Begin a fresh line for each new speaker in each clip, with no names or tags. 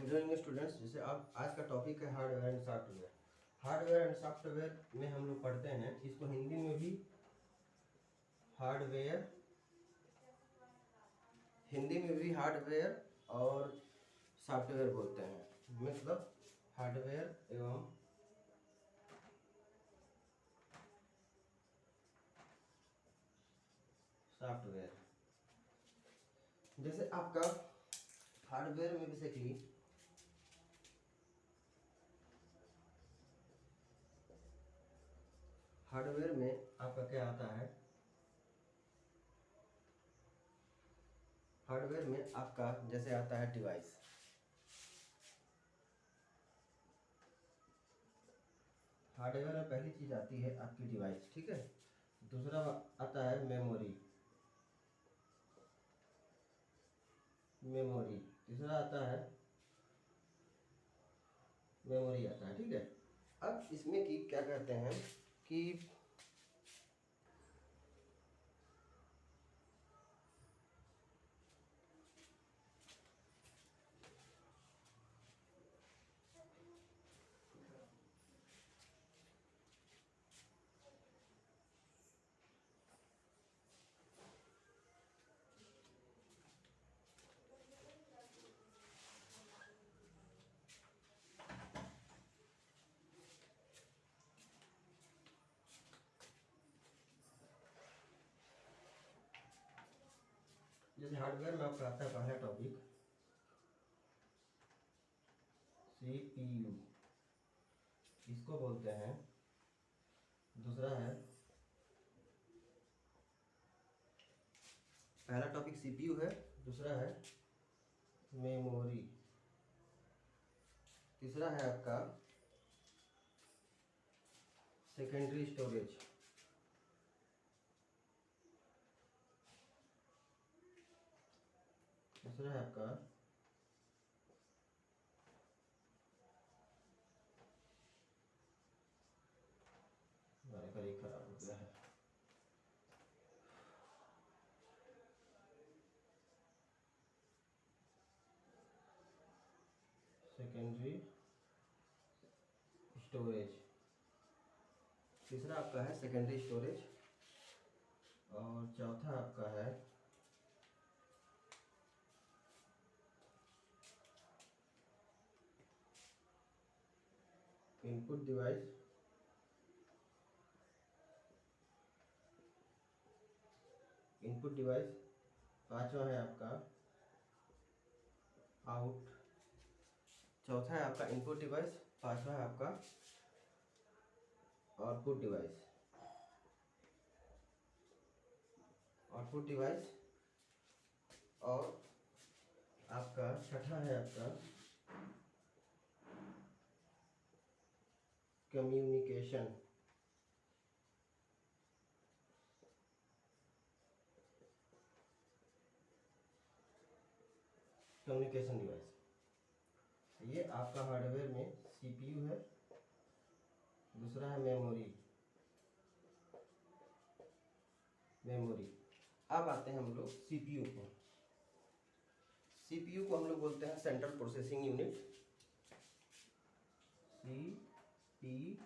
Good evening students. जैसे आप आज का टॉपिक है hardware and software. Hardware and software में हम लोग पढ़ते हैं, इसको हिंदी में भी हार्डवेयर, हिंदी में भी हार्डवेयर और सॉफ्टवेयर बोलते हैं। मतलब हार्डवेयर एवं सॉफ्टवेयर। जैसे आपका हार्डवेयर में बेसिकली हार्डवेयर में आपका क्या आता है, हार्डवेयर में आपका जैसे आता है डिवाइस। हार्डवेयर में पहली चीज आती है आपकी डिवाइस, ठीक है। दूसरा आता है मेमोरी, मेमोरी तीसरा आता है मेमोरी आता है, ठीक है। अब इसमें की क्या कहते हैं कि जैसे हार्डवेयर में आपका आता है पहला टॉपिक सीपीयू, इसको बोलते हैं। दूसरा है, पहला टॉपिक सीपीयू है, दूसरा है मेमोरी, तीसरा है आपका सेकेंडरी स्टोरेज, दूसरा है आपका हमारे घर ही खराब हो गया है, सेकेंडरी स्टोरेज। तीसरा आपका है सेकेंडरी स्टोरेज और चौथा आपका है इनपुट डिवाइस, इनपुट डिवाइस। पांचवा है आपका आउट, चौथा है आपका इनपुट डिवाइस, पांचवा है आपका आउटपुट डिवाइस, आउटपुट डिवाइस। और आपका छठा है आपका कम्युनिकेशन, कम्युनिकेशन डिवाइस। ये आपका हार्डवेयर में सीपीयू है, दूसरा है मेमोरी, मेमोरी। अब आते हैं हम लोग सीपीयू को। सीपीयू को हम लोग बोलते हैं सेंट्रल प्रोसेसिंग यूनिट, सीपीयू।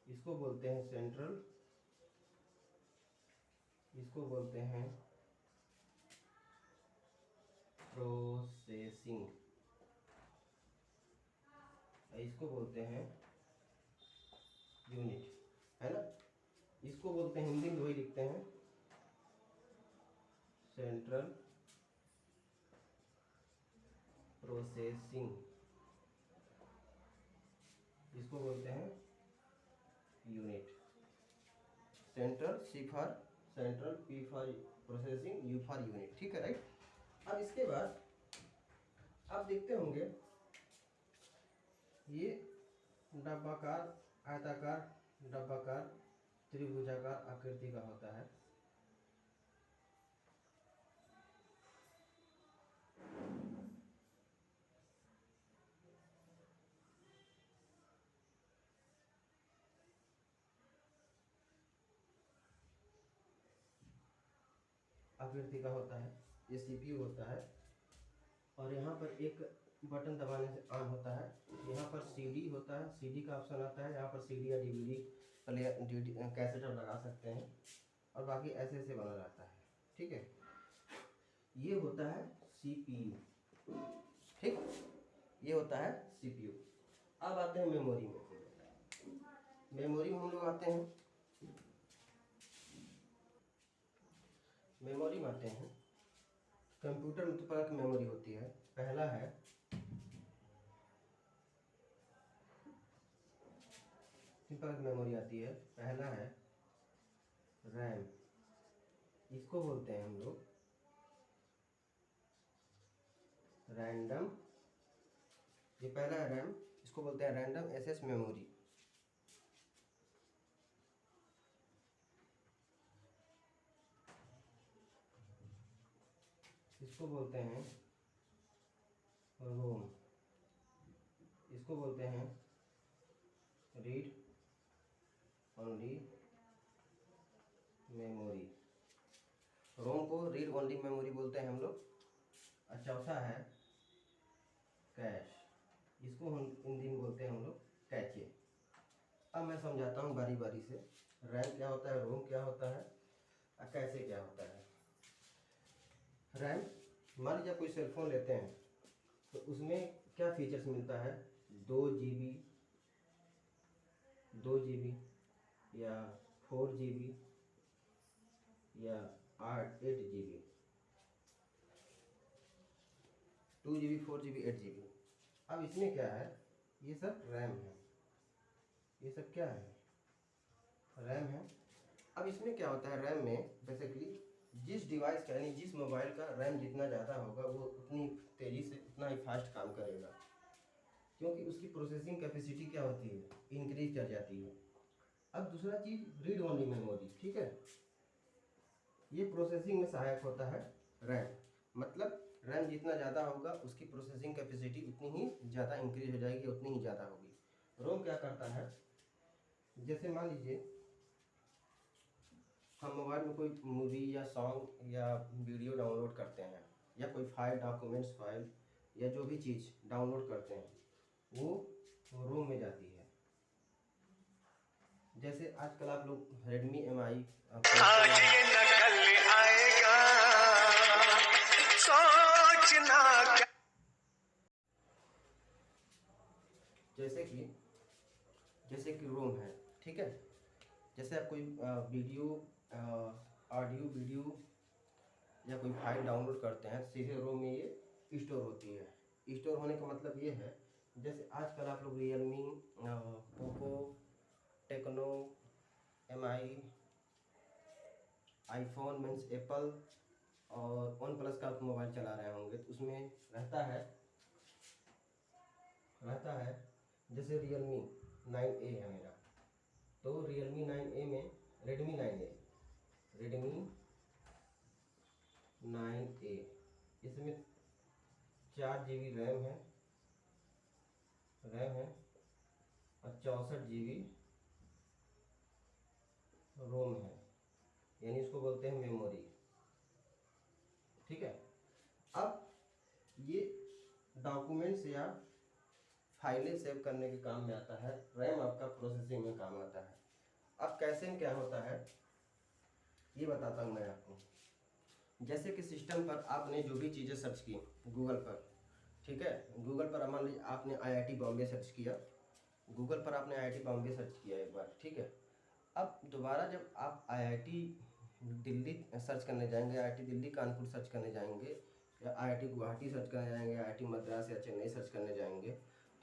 इसको बोलते हैं सेंट्रल, इसको बोलते हैं प्रोसेसिंग, इसको बोलते हैं यूनिट, है ना। इसको बोलते हैं, हिंदी में वही लिखते हैं, सेंट्रल प्रोसेसिंग। इसको बोलते हैं unit. Central, C for central, P for processing, U for unit, ठीक है, राइट। अब इसके बाद आप देखते होंगे ये डब्बाकार, आयताकार, डब्बाकार, त्रिभुजाकार आकृति का होता है। आकृति का होता है, ये सीपीयू होता है। और यहाँ पर एक बटन दबाने से ऑन होता है। यहाँ पर सीडी होता है, सीडी का ऑप्शन आता है। यहाँ पर सीडी या डीवीडी प्लेयर कैसेट आप लगा सकते हैं और बाकी ऐसे ऐसे बना रहता है। ठीक है, ये होता है सीपीयू। ठीक, ये होता है सीपीयू। अब आते हैं मेमोरी में। मेमोरी में हम लोग आते हैं, मेमोरी में आते हैं। कंप्यूटर में तो प्रकार की मेमोरी होती है। पहला है सिंपल मेमोरी आती है। पहला है रैम, इसको बोलते हैं हम लोग रैंडम। ये पहला है रैम, इसको बोलते हैं रैंडम एक्सेस मेमोरी। इसको बोलते हैं रोम, इसको बोलते हैं रीड ओनली मेमोरी। रोम को रीड ओनली मेमोरी बोलते हैं हम लोग। और चौथा है कैश, इसको हम हिंदी में बोलते हैं हम लोग कैचे। अब मैं समझाता हूँ बारी बारी से। रैम क्या होता है, रोम क्या होता है और कैसे क्या होता है। रैम, मान लीजिए कोई सेलफोन लेते हैं तो उसमें क्या फीचर्स मिलता है, 2 GB, 2 GB या 4 GB या 8 GB, 2 GB, 4 GB, 8 GB। अब इसमें क्या है, ये सब रैम है, ये सब क्या है, रैम है। अब इसमें क्या होता है, रैम में बेसिकली जिस डिवाइस का यानी जिस मोबाइल का रैम जितना ज़्यादा होगा वो उतनी तेज़ी से उतना ही फास्ट काम करेगा, क्योंकि उसकी प्रोसेसिंग कैपेसिटी क्या होती है, इंक्रीज कर जाती है। अब दूसरा चीज़ रीड ओनली मेमोरी। ठीक है, ये प्रोसेसिंग में सहायक होता है रैम। मतलब रैम जितना ज़्यादा होगा उसकी प्रोसेसिंग कैपेसिटी उतनी ही ज़्यादा इंक्रीज हो जाएगी, उतनी ही ज़्यादा होगी। रोम क्या करता है, जैसे मान लीजिए हम मोबाइल में कोई मूवी या सॉन्ग या वीडियो डाउनलोड करते हैं या कोई फाइल, डॉक्यूमेंट्स फाइल या जो भी चीज़ डाउनलोड करते हैं वो रोम में जाती है। जैसे आजकल आप लोग रेडमी MI जैसे कि रोम है। ठीक है, जैसे आप कोई वीडियो, ऑडियो वीडियो या कोई फाइल डाउनलोड करते हैं, सीधे रोम में ये स्टोर होती है। स्टोर होने का मतलब ये है, जैसे आजकल आप लोग Realme, Poco, Tecno, MI, iPhone means Apple और वन प्लस का मोबाइल चला रहे होंगे तो उसमें रहता है जैसे रियलमी 9A है मेरा, तो रियलमी 9A में रेडमी 9A इसमें 4 GB रैम है और 64 GB रोम है, यानी इसको बोलते हैं मेमोरी। ठीक है, अब ये डॉक्यूमेंट्स या फाइलें सेव करने के काम में आता है, रैम आपका प्रोसेसिंग में काम आता है। अब कैसे में क्या होता है ये बताता हूँ मैं आपको। जैसे कि सिस्टम पर आपने जो भी चीज़ें सर्च की गूगल पर, ठीक है, गूगल पर मान लीजिए आपने IIT बॉम्बे सर्च किया, गूगल पर आपने IIT बॉम्बे सर्च किया एक बार, ठीक है। अब दोबारा जब आप IIT दिल्ली सर्च करने जाएंगे, IIT दिल्ली कानपुर सर्च करने जाएंगे या IIT गुवाहाटी सर्च करने जाएंगे, IIT मद्रास या चेन्नई सर्च करने जाएंगे,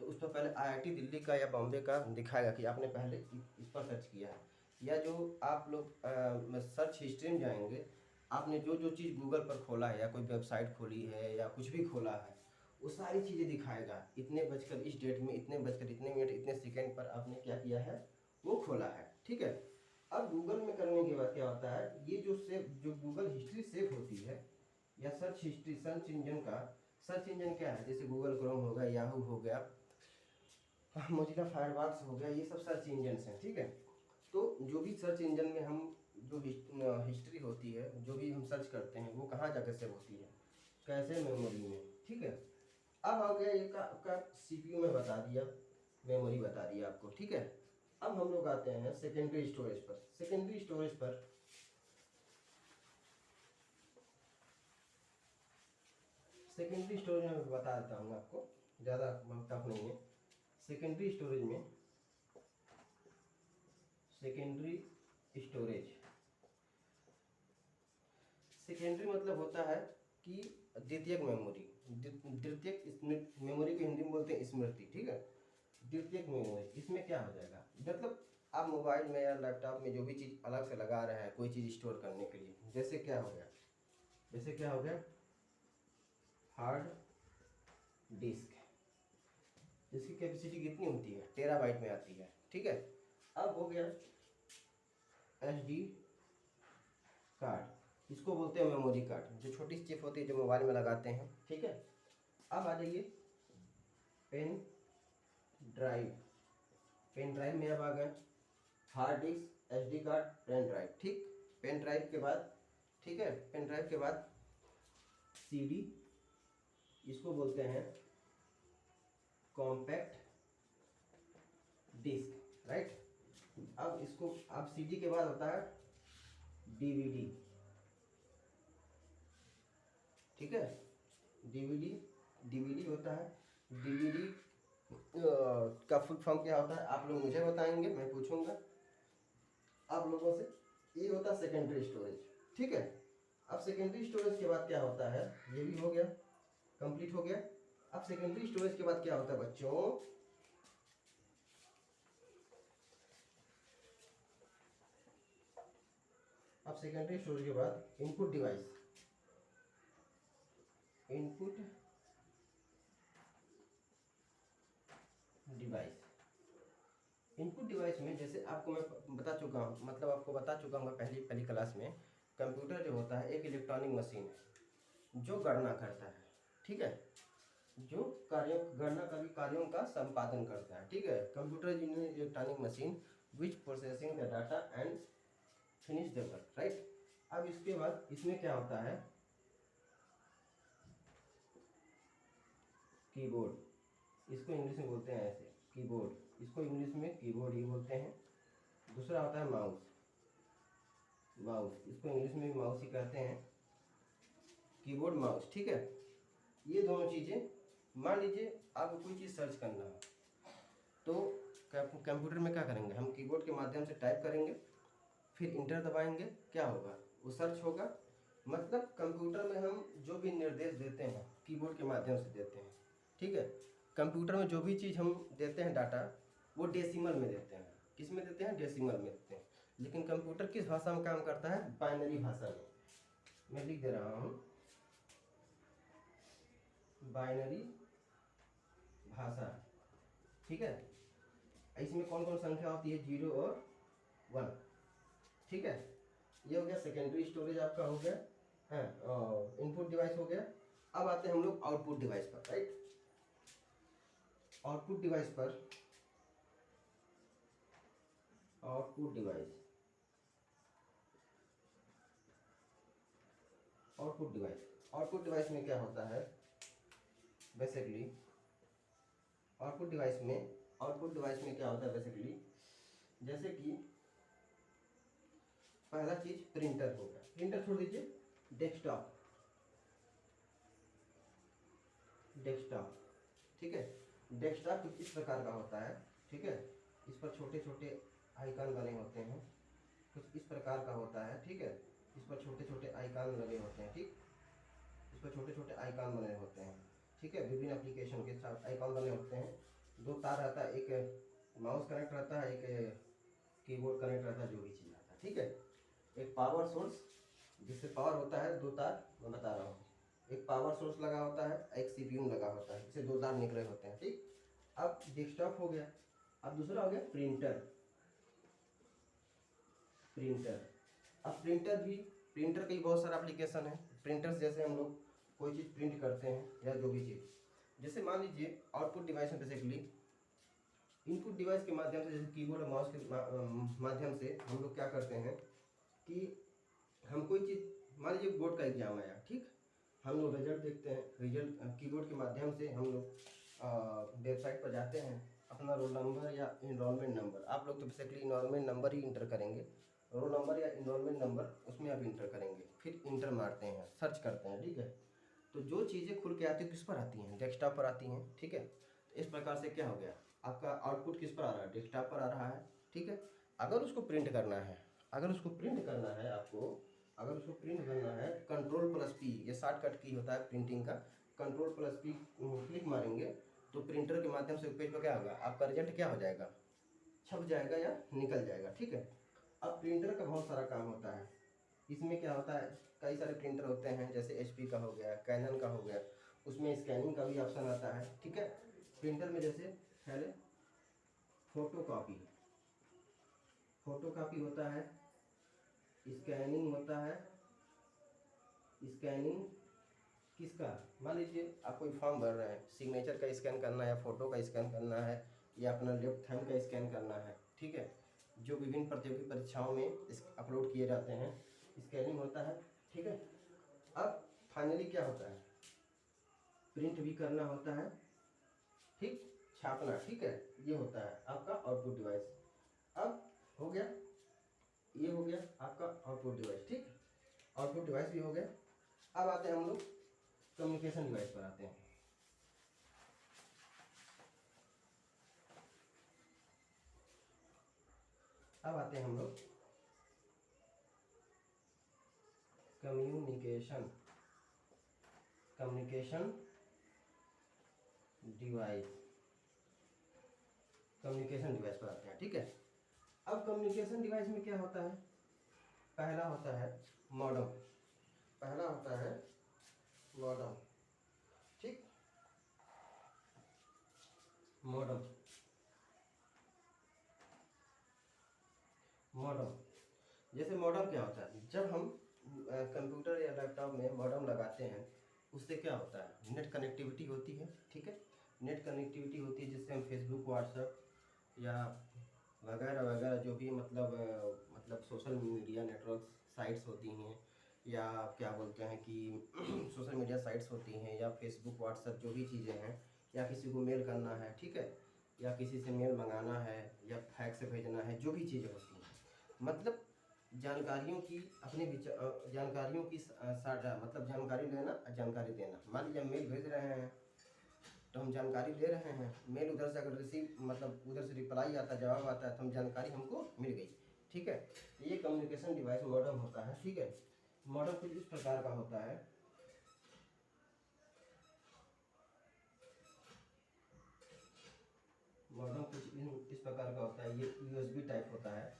तो उस पर पहले IIT दिल्ली का या बॉम्बे का दिखाएगा कि आपने पहले इस पर सर्च किया है। या जो आप लोग सर्च हिस्ट्री में जाएंगे, आपने जो जो चीज़ गूगल पर खोला है या कोई वेबसाइट खोली है या कुछ भी खोला है वो सारी चीज़ें दिखाएगा। इतने बजकर इस डेट में, इतने बजकर इतने मिनट, इतने सेकंड पर आपने क्या किया है वो खोला है। ठीक है, अब गूगल में करने के बाद क्या होता है, ये जो गूगल हिस्ट्री सेव होती है या सर्च हिस्ट्री, सर्च इंजन का, सर्च इंजन क्या है, जैसे गूगल क्रोम हो गया, याहू हो गया, मोजिला फायरफॉक्स हो गया, ये सब सर्च इंजन हैं। ठीक है, तो जो भी सर्च इंजन में हम जो हिस्ट्री होती है, जो भी हम सर्च करते हैं वो कहाँ जाकर सेव होती है, कैसे, मेमोरी में। ठीक है। अब आ गया ये आपका सीपीयू में बता दिया, मेमोरी बता दिया आपको, ठीक है। अब हम लोग आते हैं सेकेंडरी स्टोरेज पर। सेकेंडरी स्टोरेज पर सेकेंडरी स्टोरेज में बता देता हूँ आपको, ज़्यादा टफ नहीं है। सेकेंडरी स्टोरेज में सेकेंडरी स्टोरेज सेकेंडरी मतलब होता है कि द्वितीयक मेमोरी। द्वितीयक मेमोरी को हिंदी में बोलते हैं स्मृति, ठीक है। द्वितीयक मेमोरी, इसमें क्या हो जाएगा, मतलब आप मोबाइल में या लैपटॉप में जो भी चीज़ अलग से लगा रहे हैं कोई चीज़ स्टोर करने के लिए, जैसे क्या हो गया, जैसे क्या हो गया, हार्ड डिस्क, जिसकी कैपेसिटी कितनी होती है, टेराबाइट में आती है, ठीक है। अब हो गया एसडी कार्ड, इसको बोलते हैं मेमोरी कार्ड, जो छोटी सी चिप होती है जो मोबाइल में लगाते हैं, ठीक है। अब आ जाइए पेन ड्राइव। पेन ड्राइव में अब आ गए hard disk, SD card, pen drive, ठीक। पेन ड्राइव के बाद, ठीक है, पेन ड्राइव के बाद सीडी, इसको बोलते हैं कॉम्पैक्ट डिस्क, राइट। अब इसको, अब सीडी के बाद होता है डीवीडी, ठीक है। डीवीडी, डीवीडी होता है, डीवीडी का फुल फॉर्म क्या होता है आप लोग मुझे बताएंगे, मैं पूछूंगा आप लोगों से। ये होता है सेकेंडरी स्टोरेज, ठीक है। अब सेकेंडरी स्टोरेज के बाद क्या होता है, ये भी हो गया, कंप्लीट हो गया। अब सेकेंडरी स्टोरेज के बाद क्या होता है बच्चों, अब सेकेंडरी स्टोरेज के बाद input device, input device, input device में जैसे आपको मैं बता चुका हूँ, मतलब आपको बता चुका हूँ पहली क्लास में, कंप्यूटर जो होता है एक इलेक्ट्रॉनिक मशीन है जो गणना करता है, ठीक है, जो गणना कार्यों का संपादन करता है, ठीक है। Computer is an electronic machine which processing the data and finish the work, right. अब इसके बाद इसमें क्या होता है, कीबोर्ड, इसको इंग्लिश में बोलते हैं ऐसे कीबोर्ड, इसको इंग्लिश में कीबोर्ड ही बोलते हैं। दूसरा होता है माउस, माउस, इसको इंग्लिश में भी माउस ही कहते हैं, कीबोर्ड माउस, ठीक है। ये दोनों चीज़ें, मान लीजिए आपको कोई चीज़ सर्च करना है तो कंप्यूटर में क्या करेंगे, हम कीबोर्ड के माध्यम से टाइप करेंगे, फिर इंटर दबाएंगे, क्या होगा, वो सर्च होगा। मतलब कंप्यूटर में हम जो भी निर्देश देते हैं कीबोर्ड के माध्यम से देते हैं, ठीक है। कंप्यूटर में जो भी चीज़ हम देते हैं डाटा, वो डेसिमल में देते हैं, किस में देते हैं, डेसिमल में देते हैं। लेकिन कंप्यूटर किस भाषा में काम करता है, बाइनरी भाषा में। मैं लिख दे रहा हूँ बाइनरी भाषा, ठीक है। इसमें कौन कौन संख्या होती है, 0 और 1, ठीक है। ये हो गया सेकेंडरी स्टोरेज आपका हो गया है, इनपुट डिवाइस हो गया। अब आते हैं हम लोग आउटपुट डिवाइस पर, राइट। आउटपुट डिवाइस पर, output device, output device, output device में क्या होता है बेसिकली, आउटपुट डिवाइस में, आउटपुट डिवाइस में क्या होता है बेसिकली, जैसे कि पहला चीज प्रिंटर हो गया, प्रिंटर छोड़ दीजिए, डेस्कटॉप, डेस्कटॉप, ठीक है। डेस्कटॉप कुछ इस प्रकार का होता है, ठीक है। इस पर छोटे छोटे आइकन बने होते हैं, कुछ इस प्रकार का होता है, ठीक है। इस पर छोटे छोटे आइकन लगे होते हैं, ठीक, इस पर छोटे छोटे आइकन बने होते हैं, ठीक है। विभिन्न एप्लीकेशन के साथ आइकन बने होते हैं। दो तार रहता है, एक माउस कनेक्ट रहता है, एक कीबोर्ड कनेक्ट रहता है, जो भी चीज़ रहता है, ठीक है। एक पावर सोर्स, जिससे पावर होता है, दो तार मैं बता रहा हूँ, एक पावर सोर्स लगा होता है, एक सीपीयू लगा होता है, इससे दो तार निकले होते हैं, ठीक। अब डेस्कटॉप हो गया। अब दूसरा हो गया प्रिंटर, प्रिंटर। अब प्रिंटर भी, प्रिंटर के बहुत सारा एप्लीकेशन है। प्रिंटर जैसे हम लोग कोई चीज़ प्रिंट करते हैं या जो भी चीज़, जैसे मान लीजिए आउटपुट डिवाइस में बेसिकली इनपुट डिवाइस के माध्यम से, जैसे कीबोर्ड और माउस के माध्यम से हम लोग क्या करते हैं कि हम कोई चीज़, मान लीजिए बोर्ड का एग्जाम आया, ठीक, हम लोग रिजल्ट देखते हैं, रिजल्ट कीबोर्ड के माध्यम से हम लोग वेबसाइट पर जाते हैं, अपना रोल नंबर या इनरोलमेंट नंबर, आप लोग तो बेसिकली इनरोलमेंट नंबर ही इंटर करेंगे, रोल नंबर या इनरोलमेंट नंबर उसमें आप इंटर करेंगे, फिर इंटर मारते हैं, सर्च करते हैं, ठीक है। तो जो चीज़ें खुल के आती है किस पर आती हैं, डेस्कटॉप पर आती हैं, ठीक है। तो इस प्रकार से क्या हो गया, आपका आउटपुट किस पर आ रहा है, डेस्कटॉप पर आ रहा है, ठीक है। अगर उसको प्रिंट करना है, अगर उसको प्रिंट करना है आपको, अगर उसको प्रिंट करना है, Ctrl+P, ये शॉर्टकट की होता है प्रिंटिंग का, Ctrl+P क्लिक मारेंगे तो प्रिंटर के माध्यम से पेज पर क्या होगा, आपका रिजल्ट क्या हो जाएगा, छप जाएगा या निकल जाएगा, ठीक है। अब प्रिंटर का बहुत सारा काम होता है, इसमें क्या होता है, कई सारे प्रिंटर होते हैं, जैसे HP का हो गया, कैनन का हो गया, उसमें स्कैनिंग का भी ऑप्शन आता है, ठीक है। प्रिंटर में जैसे पहले फोटो कॉपी होता है, स्कैनिंग होता है, स्कैनिंग किसका, मान लीजिए आप कोई फॉर्म भर रहे हैं, सिग्नेचर का स्कैन करना है, फोटो का स्कैन करना है, या अपना लेफ्ट थंब का स्कैन करना है, ठीक है, जो विभिन्न प्रतियोगी परीक्षाओं में अपलोड किए जाते हैं, स्कैनिंग होता है, ठीक है। अब फाइनली क्या होता है, प्रिंट भी करना होता है, ठीक, छापना, ठीक है, ये होता है आपका आउटपुट डिवाइस। अब हो गया, ये हो गया आपका आउटपुट डिवाइस, ठीक, आउटपुट डिवाइस भी हो गया। अब आते हैं हम लोग कम्युनिकेशन डिवाइस पर आते हैं। अब आते हैं हम लोग कम्युनिकेशन डिवाइस, कम्युनिकेशन डिवाइस पर आते हैं, ठीक है। अब कम्युनिकेशन डिवाइस में क्या होता है, पहला होता है मॉडेम, पहला होता है मॉडेम, ठीक, मॉडेम, जैसे मॉडेम क्या होता है, जब हम कंप्यूटर या लैपटॉप में मॉडेम लगाते हैं, उससे क्या होता है, नेट कनेक्टिविटी होती है, ठीक है, नेट कनेक्टिविटी होती है, जिससे हम फेसबुक, व्हाट्सएप या वगैरह वगैरह जो भी मतलब सोशल मीडिया नेटवर्क साइट्स होती हैं, या क्या बोलते हैं कि सोशल मीडिया साइट्स होती हैं, या फेसबुक, व्हाट्सएप जो भी चीज़ें हैं, या किसी को मेल करना है, ठीक है, या किसी से मेल मंगाना है, या फैक्स से भेजना है, जो भी चीज़ें होती हैं, मतलब जानकारियों की अपने विचार, जानकारियों की साझा, मतलब जानकारी लेना, जानकारी देना। मान लीजिए हम मेल भेज रहे हैं तो हम जानकारी ले रहे हैं, मेल उधर से अगर रिसीव, मतलब उधर से रिप्लाई आता है, जवाब आता है, तो हम जानकारी हमको मिल गई, ठीक है। ये कम्युनिकेशन डिवाइस मॉडेम होता है, ठीक है। मॉडेम कुछ इस प्रकार का होता है, मॉडेम कुछ इस प्रकार का होता है, ये USB टाइप होता है,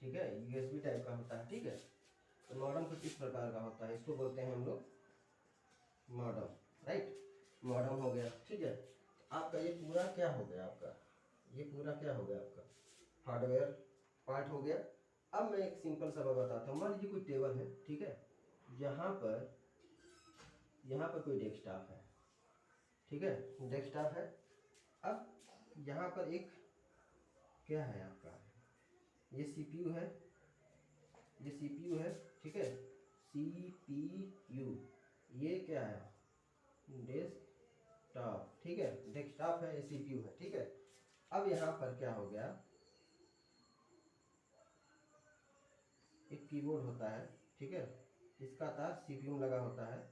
ठीक है, USB टाइप का होता है, ठीक है। तो मॉडेम कुछ इस प्रकार का होता है, इसको बोलते हैं हम लोग मॉडेम, राइट, मॉडेम हो गया, ठीक है। आपका ये पूरा क्या हो गया, आपका ये पूरा क्या हो गया, आपका हार्डवेयर पार्ट हो गया। अब मैं एक सिंपल सा बात बताता हूँ, मान लीजिए कोई टेबल है, ठीक है, यहाँ पर कोई डेस्कटॉप है, ठीक है, डेस्कटॉप है। अब यहाँ पर एक क्या है आपका, ये CPU है, ये CPU है, ठीक है, CPU, ये क्या है, डेस्कटॉप, ठीक है, डेस्कटॉप है, ये CPU है, ठीक है। अब यहाँ पर क्या हो गया, एक कीबोर्ड होता है, ठीक है, इसका तार CPU में लगा होता है,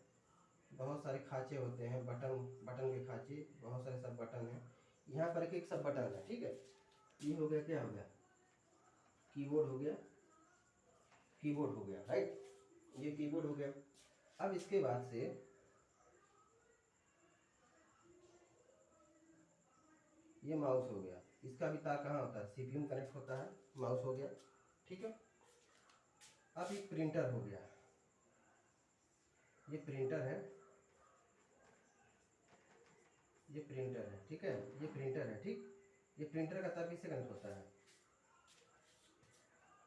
बहुत सारे खांचे होते हैं, बटन के खांचे, बहुत सारे सब बटन हैं, यहाँ पर एक सब बटन है, ठीक है। ये हो गया, क्या हो गया, कीबोर्ड हो गया, कीबोर्ड हो गया, राइट, ये कीबोर्ड हो गया। अब इसके बाद से ये माउस हो गया, इसका भी तार कहाँ होता है, CPU में कनेक्ट होता है, माउस हो गया, ठीक है। अब एक प्रिंटर हो गया, ये प्रिंटर है, ये प्रिंटर है, ठीक है, ये प्रिंटर है, ठीक, ये प्रिंटर का तार किससे कनेक्ट होता है,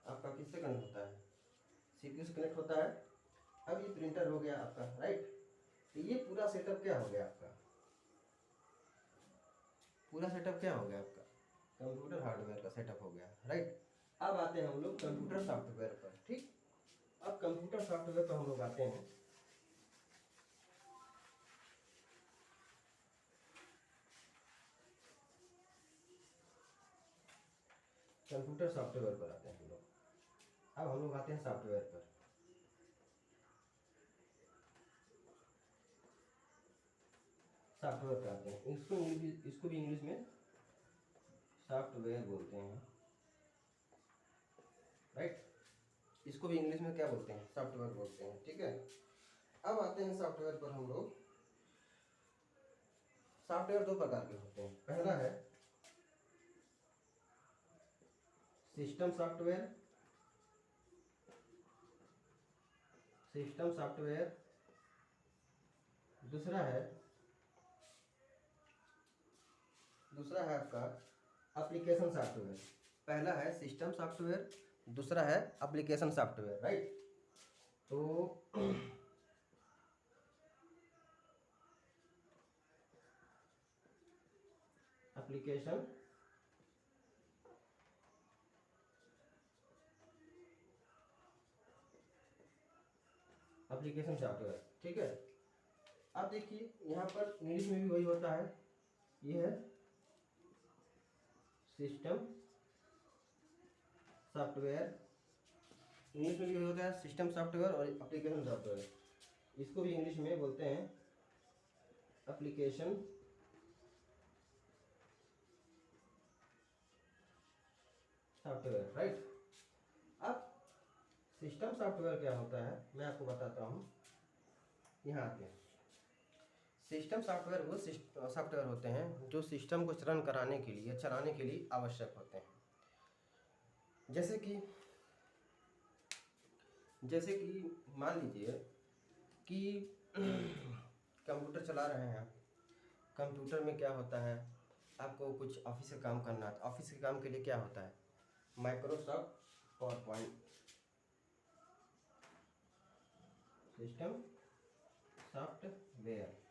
आपका किससे कनेक्ट होता है, CPU से कनेक्ट होता है। अब ये प्रिंटर हो गया आपका, राइट। तो ये पूरा सेटअप क्या हो गया आपका, पूरा सेटअप क्या हो गया आपका, कंप्यूटर हार्डवेयर का सेटअप हो गया, राइट। अब आते हैं हम लोग कंप्यूटर सॉफ्टवेयर पर, ठीक। अब कंप्यूटर सॉफ्टवेयर पर हम लोग आते हैं, कंप्यूटर सॉफ्टवेयर पर आते हैं हम लोग। अब हम लोग आते हैं सॉफ्टवेयर पर। सॉफ्टवेयर पे आते हैं, इसको भी इंग्लिश में सॉफ्टवेयर बोलते हैं, राइट। इसको भी इंग्लिश में क्या बोलते हैं, सॉफ्टवेयर बोलते हैं, ठीक है। अब आते हैं सॉफ्टवेयर पर हम लोग। सॉफ्टवेयर दो प्रकार के होते हैं। पहला है सिस्टम सॉफ्टवेयर, दूसरा है आपका एप्लीकेशन सॉफ्टवेयर। पहला है सिस्टम सॉफ्टवेयर, दूसरा है एप्लीकेशन सॉफ्टवेयर, राइट। तो एप्लीकेशन सॉफ्टवेयर, ठीक है। अब देखिए यहाँ पर इंग्लिश में भी वही होता है, ये है सिस्टम सॉफ्टवेयर, इंग्लिश में भी वही होता है सिस्टम सॉफ्टवेयर और एप्लीकेशन सॉफ्टवेयर। इसको भी इंग्लिश में बोलते हैं एप्लीकेशन सॉफ्टवेयर, राइट। अब सिस्टम सॉफ्टवेयर क्या होता है मैं आपको बताता हूँ। यहाँ आते हैं, सिस्टम सॉफ्टवेयर वो सॉफ्टवेयर होते हैं जो सिस्टम को रन कराने के लिए, चलाने के लिए आवश्यक होते हैं। जैसे कि मान लीजिए कि कंप्यूटर चला रहे हैं आप। कंप्यूटर में क्या होता है, आपको कुछ ऑफिस का काम करना है। ऑफिस के काम के लिए क्या होता है, माइक्रोसॉफ्ट पावरपॉइंट, सिस्टम सॉफ्टवेयर।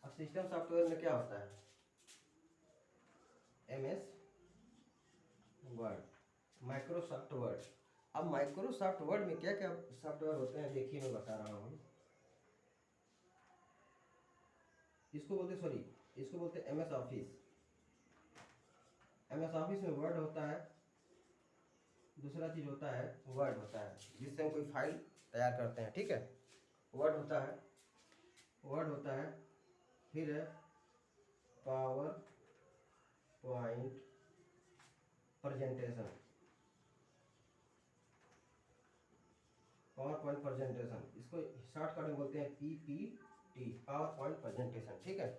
अब सिस्टम सॉफ्टवेयर में क्या होता है, MS वर्ड, माइक्रोसॉफ्ट वर्ड। अब माइक्रोसॉफ्ट वर्ड में क्या क्या सॉफ्टवेयर होते हैं देखिए, मैं बता रहा हूँ। इसको बोलते हैं MS ऑफिस। MS ऑफिस में वर्ड होता है, दूसरा चीज होता है वर्ड होता है, जिससे हम कोई फाइल तैयार करते हैं, ठीक है। वर्ड होता है, फिर है पावर पॉइंट प्रेजेंटेशन, इसको शॉर्टकट में बोलते हैं PPT, पावर पॉइंट प्रेजेंटेशन, ठीक है।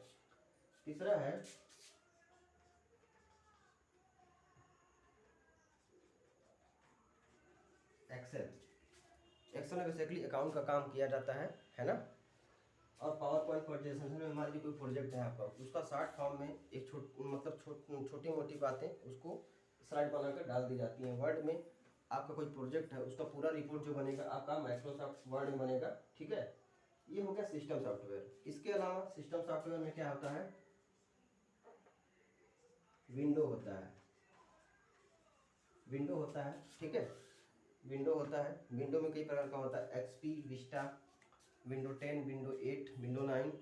तीसरा है एक्सेल में बेसिकली अकाउंट का काम किया जाता है ना। और पावर पॉइंट प्रेजेंटेशन में मान लीजिए कोई प्रोजेक्ट है आपका, उसका शॉर्ट फॉर्म में एक छोटी मोटी बातें उसको स्लाइड बनाकर डाल दी जाती हैं। वर्ड में आपका कोई प्रोजेक्ट है, उसका पूरा रिपोर्ट जो बनेगा आपका माइक्रोसॉफ्ट वर्ड में बनेगा, ठीक है। ये हो गया सिस्टम सॉफ्टवेयर। इसके अलावा सिस्टम सॉफ्टवेयर में क्या होता है, विंडो होता है, ठीक है। विंडो में कई प्रकार का होता है, XP, Vista, window 10, window 8, window 9,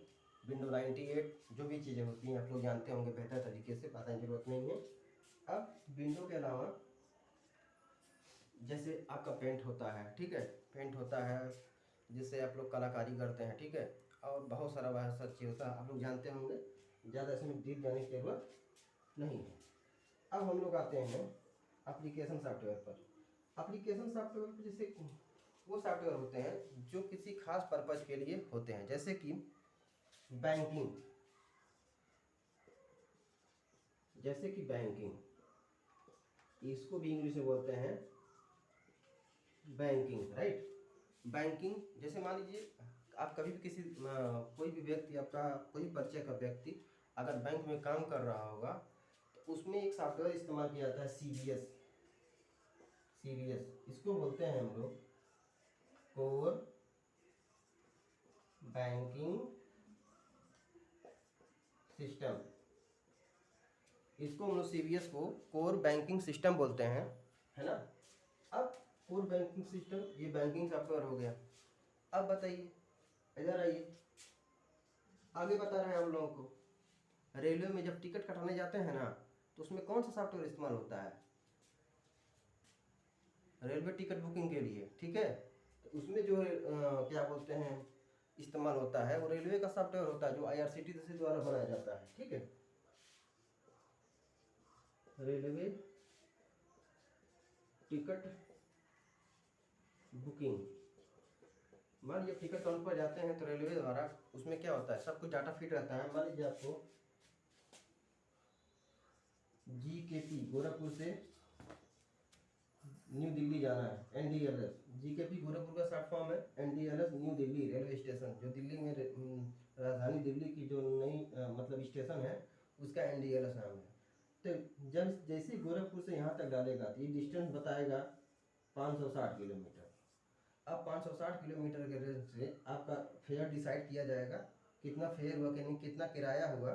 window 98, जो भी चीज़ें होती हैं आप लोग जानते होंगे बेहतर तरीके से, बताने की जरूरत नहीं है। अब विंडो के अलावा जैसे आपका पेंट होता है, ठीक है, जिससे आप लोग कलाकारी करते हैं, ठीक है। और बहुत सारा वह सब चीज़ होता है, आप लोग जानते होंगे, ज़्यादा इसमें डीप जाने की जरूरत नहीं है। अब हम लोग आते हैं एप्लीकेशन सॉफ्टवेयर पर। एप्लीकेशन सॉफ्टवेयर पर जैसे वो सॉफ्टवेयर होते हैं जो किसी खास पर्पज के लिए होते हैं, जैसे कि बैंकिंग, इसको भी इंग्लिश में बोलते हैं बैंकिंग, राइट। बैंकिंग, जैसे मान लीजिए आप कभी भी कोई भी व्यक्ति, आपका कोई परिचय का व्यक्ति अगर बैंक में काम कर रहा होगा तो उसमें एक सॉफ्टवेयर इस्तेमाल किया जाता है, CBS। इसको बोलते हैं हम लोग कोर बैंकिंग सिस्टम। इसको हम लोग CBS को कोर बैंकिंग सिस्टम बोलते हैं, है ना। अब कोर बैंकिंग सिस्टम, ये बैंकिंग सॉफ्टवेयर हो गया। अब बताइए, इधर आइए, आगे बता रहे हैं हम लोगों को, रेलवे में जब टिकट कटाने जाते हैं ना तो उसमें कौन सा सॉफ्टवेयर इस्तेमाल होता है, रेलवे टिकट बुकिंग के लिए, ठीक है। तो उसमें जो क्या बोलते हैं इस्तेमाल होता है वो रेलवे का सॉफ्टवेयर होता है जो IRCTC द्वारा बनाया जाता है, ठीक है। रेलवे टिकट बुकिंग, मान लीजिए टिकट काउंटर पर जाते हैं तो रेलवे द्वारा उसमें क्या होता है सब कुछ डाटा फिट रहता है। मान लीजिए आपको GKP गोरखपुर से न्यू दिल्ली जाना है, NDLS। GKP गोरखपुर का शॉर्ट फॉर्म है, NDLS new Delhi railway station, जो दिल्ली में राजधानी दिल्ली की जो नई मतलब स्टेशन है उसका NDLS नाम है। तो जब जैसे गोरखपुर से यहाँ तक डालेगा तो ये डिस्टेंस बताएगा 560 किलोमीटर। अब 560 किलोमीटर के रेंज से आपका फेयर डिसाइड किया जाएगा, कितना फेयर हुआ कि नहीं, कितना किराया हुआ,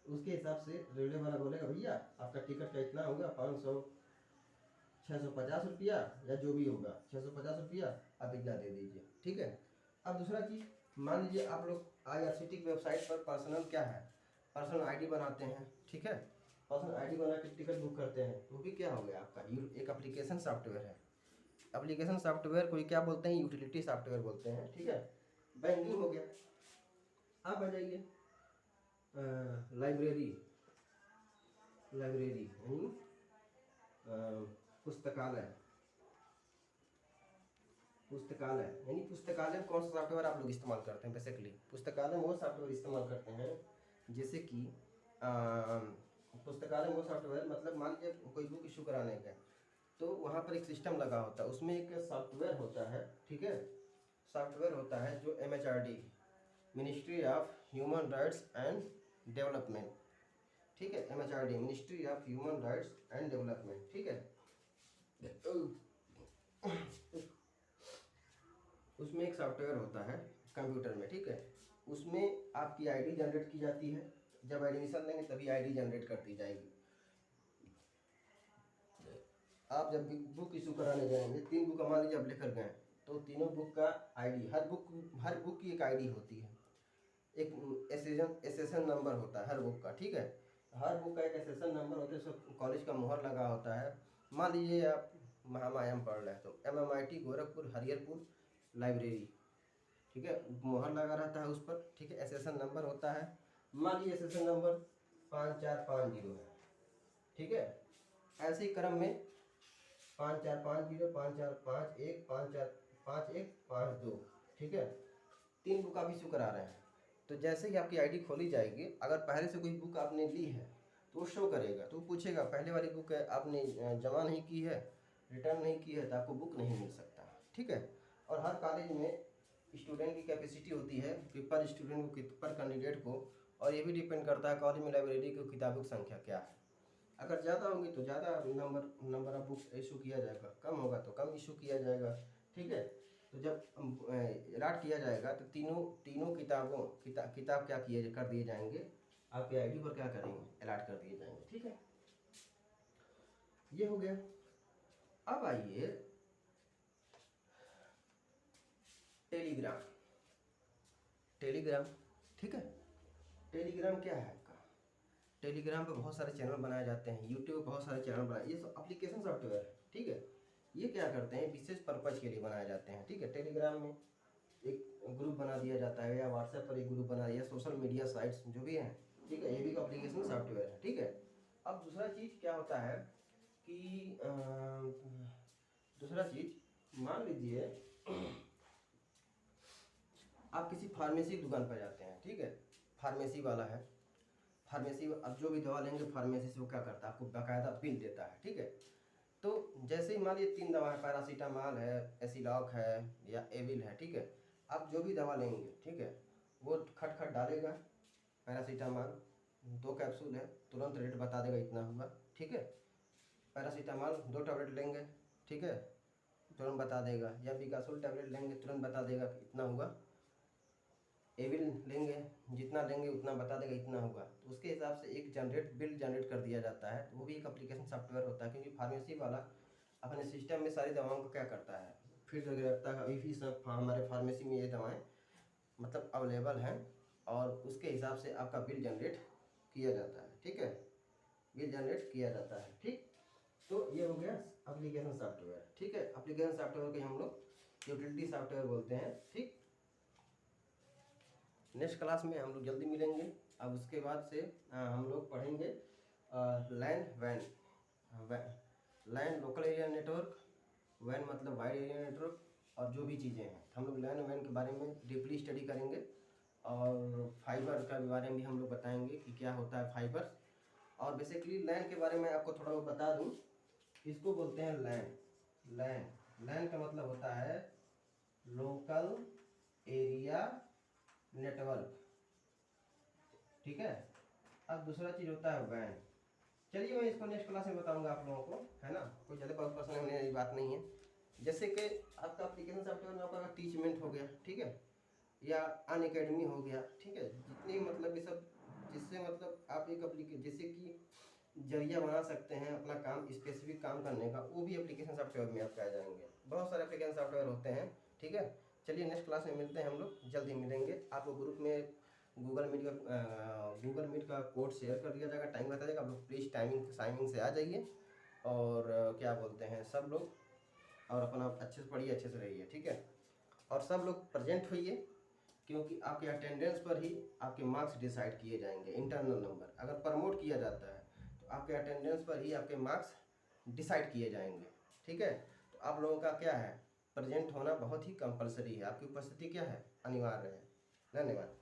उसके हिसाब से रेलवे वाला बोलेगा भैया आपका टिकट का इतना होगा, 650 रुपया या जो भी होगा 650 रुपया आप इतना दे दीजिए, ठीक है। अब दूसरा चीज़, मान लीजिए आप लोग IRCTC की वेबसाइट पर पर्सनल क्या है, पर्सनल ID बनाते हैं, ठीक है। पर्सनल ID बना के टिकट बुक करते हैं, वो भी क्या हो गया आपका एक एप्लीकेशन सॉफ्टवेयर है। एप्लीकेशन सॉफ्टवेयर कोई क्या बोलते हैं, यूटिलिटी सॉफ्टवेयर बोलते हैं, ठीक है। बैंकिंग हो गया। आप आ जाइए लाइब्रेरी, लाइब्रेरी यानी पुस्तकालय, पुस्तकालय यानी पुस्तकालय में कौन सा सॉफ्टवेयर आप लोग इस्तेमाल करते हैं। बेसिकली पुस्तकालय में वो सॉफ्टवेयर इस्तेमाल करते हैं जैसे कि पुस्तकालय में वो सॉफ्टवेयर, मतलब मान लीजिए कोई बुक इशू कराने का तो वहाँ पर एक सिस्टम लगा होता है, उसमें एक सॉफ्टवेयर होता है, ठीक है। सॉफ्टवेयर होता है जो MHRD ministry of human rights and development, ठीक है। MHRD ministry of human rights and development, ठीक है। उसमें एक सॉफ्टवेयर होता है कंप्यूटर में, ठीक है। उसमें आपकी ID जनरेट की जाती है, जब एडमिशन लेंगे तभी ID जनरेट कर दी जाएगी। आप जब भी बुक इशू कराने जाएंगे, 3 बुक मान लीजिए आप लेकर गए तो तीनों बुक का ID, हर बुक की एक ID होती है, एक एसेसन नंबर होता है हर बुक का, ठीक है। हर बुक का एक एसेसन नंबर होता है, सब कॉलेज का मुहर लगा होता है। मान लीजिए आप महामाया में पढ़ रहे हैं तो MMIT गोरखपुर हरिहरपुर लाइब्रेरी, ठीक है, मुहर लगा रहता है उस पर, ठीक है। एसेसन नंबर होता है, मान लीजिए एसेसन नंबर 5450 है, ठीक है। ऐसे ही क्रम में 5450 5451 545152, ठीक है। 3 बुक आप इशू करा रहे हैं तो जैसे ही आपकी ID खोली जाएगी, अगर पहले से कोई बुक आपने ली है तो वो शो करेगा, तो पूछेगा पहले वाली बुक है आपने जमा नहीं की है, रिटर्न नहीं की है तो आपको बुक नहीं मिल सकता, ठीक है। और हर कॉलेज में स्टूडेंट की कैपेसिटी होती है कि पर स्टूडेंट को, पर कैंडिडेट को, और ये भी डिपेंड करता है कॉलेज में लाइब्रेरी की किताबों की संख्या क्या है। अगर ज़्यादा होगी तो ज़्यादा नंबर ऑफ बुक इशू किया जाएगा, कम होगा तो कम इशू किया जाएगा, ठीक है। तो जब अलॉट किया जाएगा तो तीनों किताब क्या किए कर दिए जाएंगे, आपके ID पर क्या करेंगे, अलॉट कर दिए जाएंगे, ठीक है। ये हो गया। अब आइए टेलीग्राम, टेलीग्राम, ठीक है। टेलीग्राम क्या है आपका, टेलीग्राम पे बहुत सारे चैनल बनाए जाते हैं, यूट्यूब पे बहुत सारे चैनल बनाए, ये सब एप्लीकेशन सॉफ्टवेयर है, ठीक है। ये क्या करते हैं, विशेष पर्पज के लिए बनाए जाते हैं, ठीक है। टेलीग्राम में एक ग्रुप बना दिया जाता है या व्हाट्सएप पर एक ग्रुप बना दिया, सोशल मीडिया साइट्स जो भी हैं, ठीक है, ये भी एप्लीकेशन सॉफ्टवेयर है, ठीक है। अब दूसरा चीज़ क्या होता है कि दूसरा चीज़ मान लीजिए आप किसी फार्मेसी की दुकान पर जाते हैं, ठीक है। फार्मेसी वाला है, फार्मेसी अब जो भी दवा लेंगे फार्मेसी से वो क्या करता है, आपको बाकायदा बिल देता है, ठीक है। तो जैसे ही मान लीजिए 3 दवा है, पैरासीटामॉल है, एसिलॉक है या एविल है, ठीक है। आप जो भी दवा लेंगे, ठीक है, वो खट खट डालेगा, पैरासीटामॉल 2 कैप्सूल है, तुरंत रेट बता देगा इतना हुआ, ठीक है। पैरासीटामॉल 2 टैबलेट लेंगे, ठीक है, तुरंत बता देगा, या बिकासोल टैबलेट लेंगे तुरंत बता देगा कि इतना हुआ, एविल लेंगे जितना लेंगे उतना बता देगा इतना होगा। तो उसके हिसाब से एक बिल जनरेट कर दिया जाता है, तो वो भी एक एप्लीकेशन सॉफ्टवेयर होता है, क्योंकि फार्मेसी वाला अपने सिस्टम में सारी दवाओं को क्या करता है, फिट करके रखता है, अभी भी सब हमारे फार्मेसी में ये दवाएँ मतलब अवेलेबल हैं, और उसके हिसाब से आपका बिल जनरेट किया जाता है, ठीक है, बिल जनरेट किया जाता है, ठीक। तो ये हो गया एप्लीकेशन सॉफ्टवेयर, ठीक है। एप्लीकेशन सॉफ्टवेयर को हम लोग यूटिलिटी सॉफ्टवेयर बोलते हैं, ठीक। नेक्स्ट क्लास में हम लोग जल्दी मिलेंगे। अब उसके बाद से हम लोग पढ़ेंगे लैन वैन। लैन लोकल एरिया नेटवर्क, वैन मतलब वाइड एरिया नेटवर्क, और जो भी चीज़ें हैं हम लोग लैन वैन के बारे में डीपली स्टडी करेंगे। और फाइबर के बारे में भी हम लोग बताएंगे कि क्या होता है फाइबर। और बेसिकली लैन के बारे में आपको थोड़ा बहुत बता दूं, इसको बोलते हैं लैन। लैन लैन का मतलब होता है लोकल एरिया नेटवर्क, ठीक है। अब दूसरा चीज़ होता है वैन। चलिए मैं इसको नेक्स्ट क्लास में बताऊंगा आप लोगों को, है ना। कोई ज़्यादा बहुत पर्सनल होने वाली बात नहीं है। जैसे कि आपका एप्लीकेशन सॉफ्टवेयर में आपका टीचमेंट हो गया, ठीक है, या अन अकेडमी हो गया, ठीक है। जितने मतलब ये सब जिससे मतलब आप एक एप्लीकेशन जैसे कि जरिया बना सकते हैं अपना काम, स्पेसिफिक काम करने का, वो भी एप्लीकेशन सॉफ्टवेयर में आपके आ जाएंगे। बहुत सारे एप्लीकेशन सॉफ्टवेयर होते हैं, ठीक है। चलिए नेक्स्ट क्लास में मिलते हैं, हम लोग जल्दी मिलेंगे। आपको ग्रुप में गूगल मीट का कोड शेयर कर दिया जाएगा, टाइम बता देगा, आप लोग प्लीज़ टाइमिंग से आ जाइए। और क्या बोलते हैं सब लोग, और अपना अच्छे से पढ़िए, अच्छे से रहिए, ठीक है। और सब लोग प्रेजेंट होइए, क्योंकि आपके अटेंडेंस पर ही आपके मार्क्स डिसाइड किए जाएंगे। इंटरनल नंबर अगर प्रमोट किया जाता है तो आपके अटेंडेंस पर ही आपके मार्क्स डिसाइड किए जाएंगे, ठीक है। तो आप लोगों का क्या है, प्रेजेंट होना बहुत ही कंपलसरी है। आपकी उपस्थिति क्या है, अनिवार्य है। धन्यवाद।